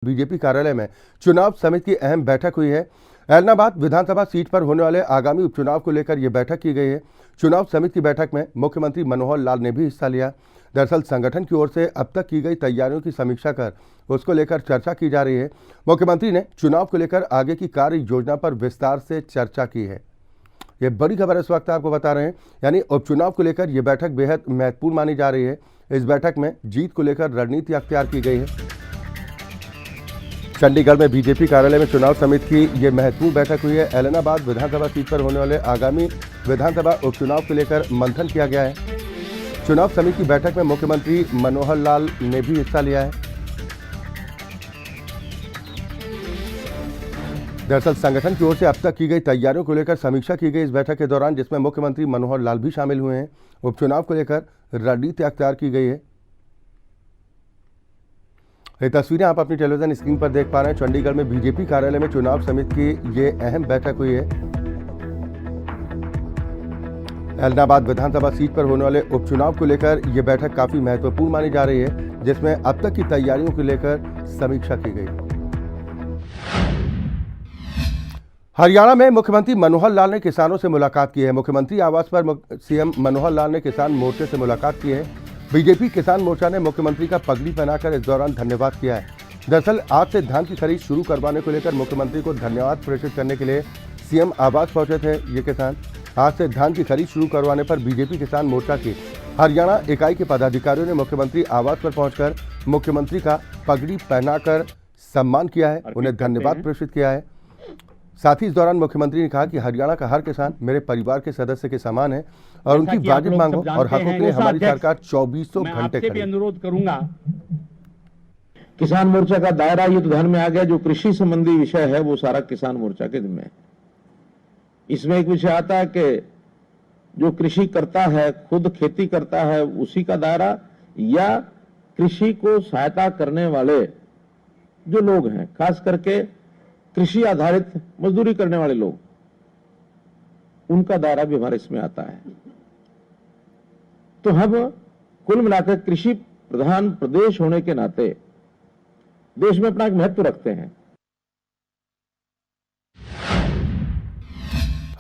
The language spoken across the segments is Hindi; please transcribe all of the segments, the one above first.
बीजेपी कार्यालय में चुनाव समिति की अहम बैठक हुई है। ऐलनाबाद विधानसभा सीट पर होने वाले आगामी उपचुनाव को लेकर यह बैठक की गई है। चुनाव समिति की बैठक में मुख्यमंत्री मनोहर लाल ने भी हिस्सा लिया। दरअसल संगठन की ओर से अब तक की गई तैयारियों की समीक्षा कर उसको लेकर चर्चा की जा रही है। मुख्यमंत्री ने चुनाव को लेकर आगे की कार्य योजना पर विस्तार से चर्चा की है। ये बड़ी खबर इस वक्त आपको बता रहे हैं, यानी उपचुनाव को लेकर यह बैठक बेहद महत्वपूर्ण मानी जा रही है। इस बैठक में जीत को लेकर रणनीति अख्तियार की गई है। चंडीगढ़ में बीजेपी कार्यालय में चुनाव समिति की ये महत्वपूर्ण बैठक हुई है। ऐलनाबाद विधानसभा सीट पर होने वाले आगामी विधानसभा उपचुनाव को लेकर मंथन किया गया है। चुनाव समिति की बैठक में मुख्यमंत्री मनोहर लाल ने भी हिस्सा लिया है। दरअसल संगठन की ओर से अब तक की गई तैयारियों को लेकर समीक्षा की गई इस बैठक के दौरान, जिसमें मुख्यमंत्री मनोहर लाल भी शामिल हुए हैं। उपचुनाव को लेकर रणनीति अख्तियार की गई है। ये तस्वीरें आप अपनी टेलीविजन स्क्रीन पर देख पा रहे हैं। चंडीगढ़ में बीजेपी कार्यालय में चुनाव समिति की ये अहम बैठक हुई है। ऐलनाबाद विधानसभा सीट पर होने वाले उपचुनाव को लेकर यह बैठक काफी महत्वपूर्ण मानी जा रही है, जिसमें अब तक की तैयारियों को लेकर समीक्षा की गई। हरियाणा में मुख्यमंत्री मनोहर लाल ने किसानों से मुलाकात की है। मुख्यमंत्री आवास पर सीएम मनोहर लाल ने किसान मोर्चे से मुलाकात की है। बीजेपी किसान मोर्चा ने मुख्यमंत्री का पगड़ी पहनाकर इस दौरान धन्यवाद किया है। दरअसल आज से धान की खरीद शुरू करवाने को लेकर मुख्यमंत्री को धन्यवाद प्रेषित करने के लिए सीएम आवास पहुंचे थे ये किसान। आज से धान की खरीद शुरू करवाने पर बीजेपी किसान मोर्चा की हरियाणा इकाई के पदाधिकारियों ने मुख्यमंत्री आवास पर पहुंचकर मुख्यमंत्री का पगड़ी पहनाकर सम्मान किया है, उन्हें धन्यवाद प्रेषित किया है। साथ ही इस दौरान मुख्यमंत्री ने कहा कि हरियाणा का हर किसान मेरे परिवार के सदस्य के समान है और उनकी वाजिब मांगों और हकों के लिए हमारी सरकार 2400 घंटे खड़ी है। अनुरोध करूंगा, किसान मोर्चा का दायरा ये तो ध्यान में आ गया, जो कृषि संबंधी विषय है वो सारा किसान मोर्चा के जिम्मे है। इसमें एक विषय आता है कि जो कृषि करता है, खुद खेती करता है, उसी का दायरा, या कृषि को सहायता करने वाले जो लोग हैं, खास करके कृषि आधारित मजदूरी करने वाले लोग, उनका दायरा भी हमारे इसमें आता है। तो हम कुल मिलाकर कृषि प्रधान प्रदेश होने के नाते देश में अपना एक महत्व रखते हैं।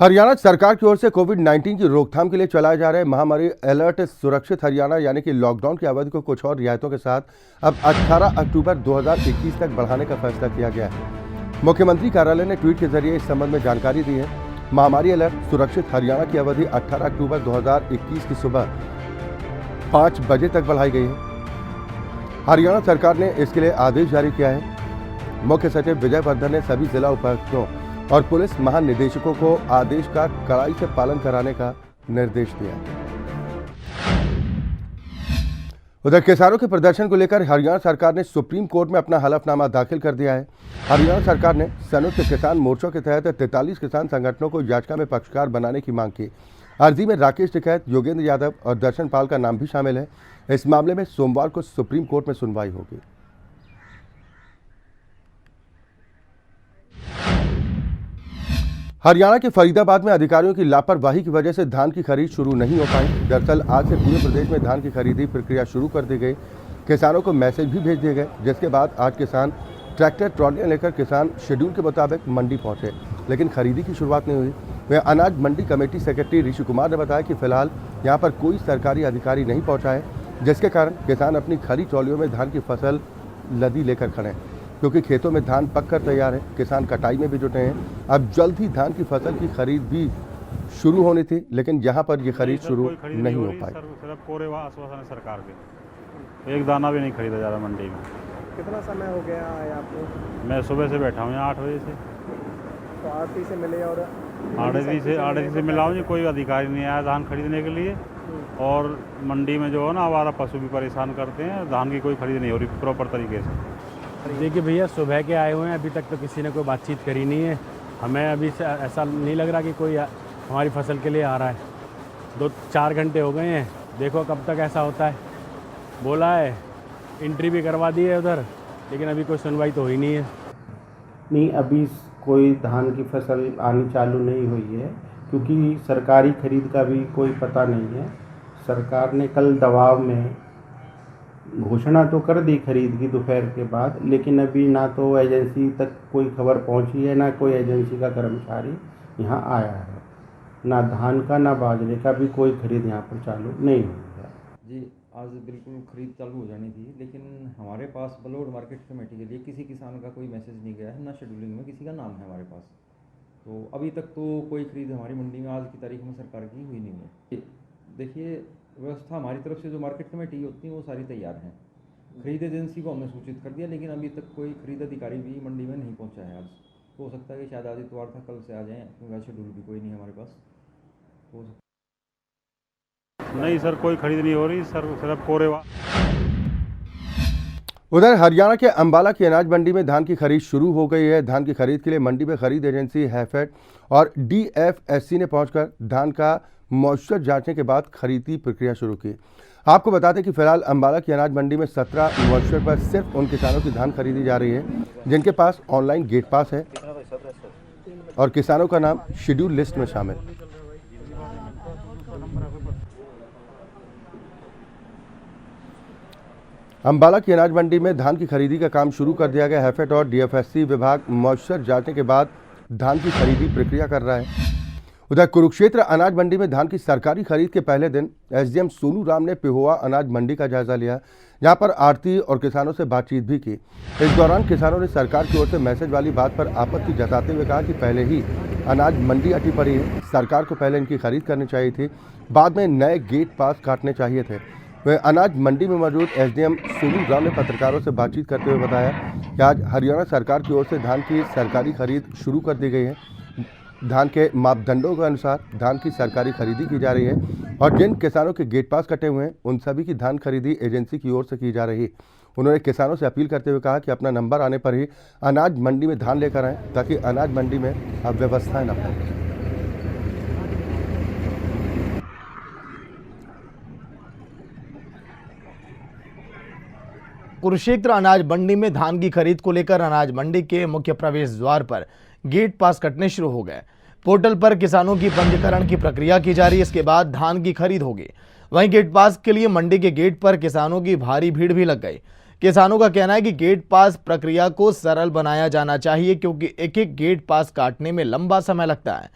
हरियाणा सरकार की ओर से कोविड-19 की रोकथाम के लिए चलाए जा रहे महामारी अलर्ट सुरक्षित हरियाणा यानी कि लॉकडाउन की अवधि को कुछ और रियायतों के साथ अब 18 अक्टूबर 2021 तक बढ़ाने का फैसला किया गया है। मुख्यमंत्री कार्यालय ने ट्वीट के जरिए इस संबंध में जानकारी दी है। महामारी अलर्ट सुरक्षित हरियाणा की अवधि 18 अक्टूबर 2021 की सुबह 5 बजे तक बढ़ाई गई है। हरियाणा सरकार ने इसके लिए आदेश जारी किया है। मुख्य सचिव विजय वर्धन ने सभी जिला उपायुक्तों और पुलिस महानिदेशकों को आदेश का कड़ाई से पालन कराने का निर्देश दिया है। उधर किसानों के प्रदर्शन को लेकर हरियाणा सरकार ने सुप्रीम कोर्ट में अपना हलफनामा दाखिल कर दिया है। हरियाणा सरकार ने संयुक्त किसान मोर्चों के तहत 43 किसान संगठनों को याचिका में पक्षकार बनाने की मांग की। अर्जी में राकेश टिकैत, योगेंद्र यादव और दर्शन पाल का नाम भी शामिल है। इस मामले में सोमवार को सुप्रीम कोर्ट में सुनवाई होगी। हरियाणा के फरीदाबाद में अधिकारियों की लापरवाही की वजह से धान की खरीद शुरू नहीं हो पाई। दरअसल आज से पूरे प्रदेश में धान की खरीदी प्रक्रिया शुरू कर दी गई। किसानों को मैसेज भी भेज दिए गए, जिसके बाद आज किसान ट्रैक्टर ट्रॉलियां लेकर किसान शेड्यूल के मुताबिक मंडी पहुंचे, लेकिन खरीदी की शुरुआत नहीं हुई। वह अनाज मंडी कमेटी सेक्रेटरी ऋषि कुमार ने बताया कि फिलहाल यहां पर कोई सरकारी अधिकारी नहीं पहुंचा है, जिसके कारण किसान अपनी खरी ट्रॉलियों में धान की फसल लदी लेकर खड़े हैं, क्योंकि खेतों में धान पककर तैयार है। किसान कटाई में भी जुटे हैं। अब जल्द ही धान की फसल की खरीद भी शुरू होनी थी, लेकिन यहाँ पर ये खरीद शुरू नहीं हो पाई। सिर्फ पूरे आश्वासन है सरकार के, एक दाना भी नहीं खरीदा जा रहा मंडी में। कितना समय हो गया है आपको? मैं सुबह से बैठा हूँ यहाँ 8 बजे से। तो आरती से मिले और आरती से मिला हूँ जी, कोई अधिकारी नहीं आया धान खरीदने के लिए। और मंडी में जो है ना, आवारा पशु भी परेशान करते हैं। धान की कोई खरीद नहीं हो रही प्रॉपर तरीके से। देखिए भैया, सुबह के आए हुए हैं, अभी तक तो किसी ने कोई बातचीत करी नहीं है। हमें अभी से ऐसा नहीं लग रहा कि कोई हमारी फसल के लिए आ रहा है। 2-4 घंटे हो गए हैं, देखो कब तक ऐसा होता है। बोला है, एंट्री भी करवा दी है उधर, लेकिन अभी कोई सुनवाई तो हुई नहीं है। नहीं, अभी कोई धान की फसल आनी चालू नहीं हुई है, क्योंकि सरकारी खरीद का भी कोई पता नहीं है। सरकार ने कल दबाव में घोषणा तो कर दी खरीद की दोपहर के बाद, लेकिन अभी ना तो एजेंसी तक कोई खबर पहुंची है, ना कोई एजेंसी का कर्मचारी यहाँ आया है। ना धान का ना बाजरे का भी कोई खरीद यहाँ पर चालू नहीं हुई है। जी, आज बिल्कुल खरीद चालू हो जानी थी, लेकिन हमारे पास बलौर मार्केट कमेटी के लिए किसी किसान का कोई मैसेज नहीं गया है, ना शेड्यूलिंग में किसी का नाम है हमारे पास। तो अभी तक तो कोई खरीद हमारी मंडी में आज की तारीख में सरकार की हुई नहीं है। देखिए, व्यवस्था हमारी तरफ से जो मार्केट कमेटी होती है वो सारी तैयार हैं। खरीद एजेंसी को हमने सूचित कर दिया, लेकिन अभी तक कोई खरीद अधिकारी भी मंडी में नहीं पहुंचा है। आज हो सकता है कि शायद आज इतवार था, कल से आ जाएँ, क्योंकि शेड्यूल भी कोई नहीं है हमारे पास। हो सकता नहीं सर, कोई खरीद नहीं हो रही सर, सिर्फ कोरेवा। उधर हरियाणा के अंबाला की अनाज मंडी में धान की खरीद शुरू हो गई है। धान की खरीद के लिए मंडी में खरीद एजेंसी हैफेड और DFSC ने पहुंचकर धान का मॉइस्चर जांचने के बाद खरीद की प्रक्रिया शुरू की। आपको बता दें कि फिलहाल अंबाला की अनाज मंडी में 17 मॉइस्चर पर सिर्फ उन किसानों की धान खरीदी जा रही है जिनके पास ऑनलाइन गेट पास है और किसानों का नाम शेड्यूल लिस्ट में शामिल। अंबाला की अनाज मंडी में धान की खरीदी का काम शुरू कर दिया गया। हैफेड और DFSC विभाग मॉइस्चर जांचने के बाद धान की खरीदी प्रक्रिया कर रहा है। उधर कुरुक्षेत्र अनाज मंडी में धान की सरकारी खरीद के पहले दिन SDM सोनू राम ने पिहोवा अनाज मंडी का जायजा लिया, जहां पर आढ़ती और किसानों से बातचीत भी की। इस दौरान किसानों ने सरकार की ओर से मैसेज वाली बात पर आपत्ति जताते हुए कहा कि पहले ही अनाज मंडी अटी पड़ी है, सरकार को पहले इनकी खरीद करनी चाहिए थी, बाद में नए गेट पास काटने चाहिए थे। वह अनाज मंडी में मौजूद SDM सोनू राम ने पत्रकारों से बातचीत करते हुए बताया कि आज हरियाणा सरकार की ओर से धान की सरकारी खरीद शुरू कर दी गई है। धान के मापदंडों के अनुसार धान की सरकारी खरीदी की जा रही है और जिन किसानों के गेट पास कटे हुए हैं उन सभी की धान खरीदी एजेंसी की ओर से की जा रही है। उन्होंने किसानों से अपील करते हुए कहा कि अपना नंबर आने पर ही अनाज मंडी में धान लेकर आएँ, ताकि अनाज मंडी में अव्यवस्थाएं न फैलें। कुरुक्षेत्र अनाज मंडी में धान की खरीद को लेकर अनाज मंडी के मुख्य प्रवेश द्वार पर गेट पास कटने शुरू हो गए। पोर्टल पर किसानों की पंजीकरण की प्रक्रिया की जा रही है, इसके बाद धान की खरीद होगी। वहीं गेट पास के लिए मंडी के गेट पर किसानों की भारी भीड़ भी लग गई। किसानों का कहना है कि गेट पास प्रक्रिया को सरल बनाया जाना चाहिए, क्योंकि एक एक गेट पास काटने में लंबा समय लगता है।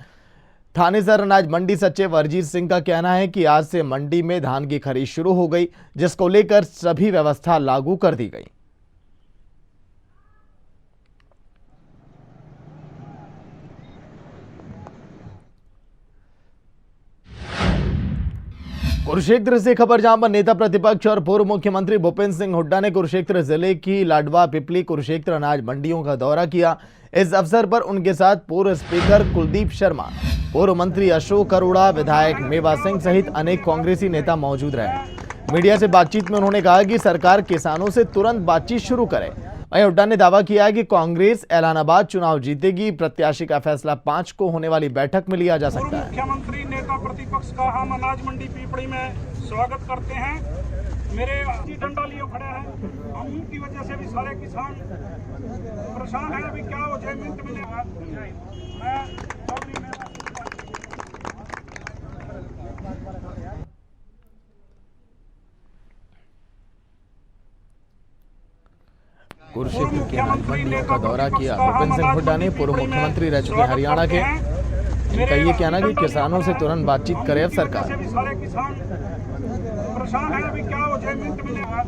थानेसर अनाज मंडी सचिव अरजीत सिंह का कहना है कि आज से मंडी में धान की खरीद शुरू हो गई, जिसको लेकर सभी व्यवस्था लागू कर दी गई। कुरुक्षेत्र से खबर, जहां पर नेता प्रतिपक्ष और पूर्व मुख्यमंत्री भूपेंद्र सिंह हुड्डा ने कुरुक्षेत्र जिले की लाडवा, पिपली, कुरुक्षेत्र अनाज मंडियों का दौरा किया। इस अवसर पर उनके साथ पूर्व स्पीकर कुलदीप शर्मा, पूर्व मंत्री अशोक अरोड़ा, विधायक मेवा सिंह सहित अनेक कांग्रेसी नेता मौजूद रहे। मीडिया से बातचीत में उन्होंने कहा कि सरकार किसानों से तुरंत बातचीत शुरू करे। वहीं हुड्डा ने दावा किया है कि कांग्रेस ऐलानाबाद चुनाव जीतेगी। प्रत्याशी का फैसला 5 को होने वाली बैठक में लिया जा सकता है। मुख्यमंत्री नेता प्रतिपक्ष का हम अनाज मंडी पीपड़ी में स्वागत करते हैं। मेरे डंडा लिए खड़े हैं, हम की वजह से भी सारे किसान परेशान हैं। अभी क्या हो जाए, मिनट मिलेगा। कुरुक्षेत्र के अनाज मंडियों का दौरा किया। भूपेंद्र सिंह हुड्डा ने पूर्व मुख्यमंत्री रह चुके हरियाणा के, इनका ये कहना कि किसानों से तुरंत बातचीत करे अब सरकार। सारे किसान परेशान हैं। अभी क्या हो जाए, मिनट मिलेगा।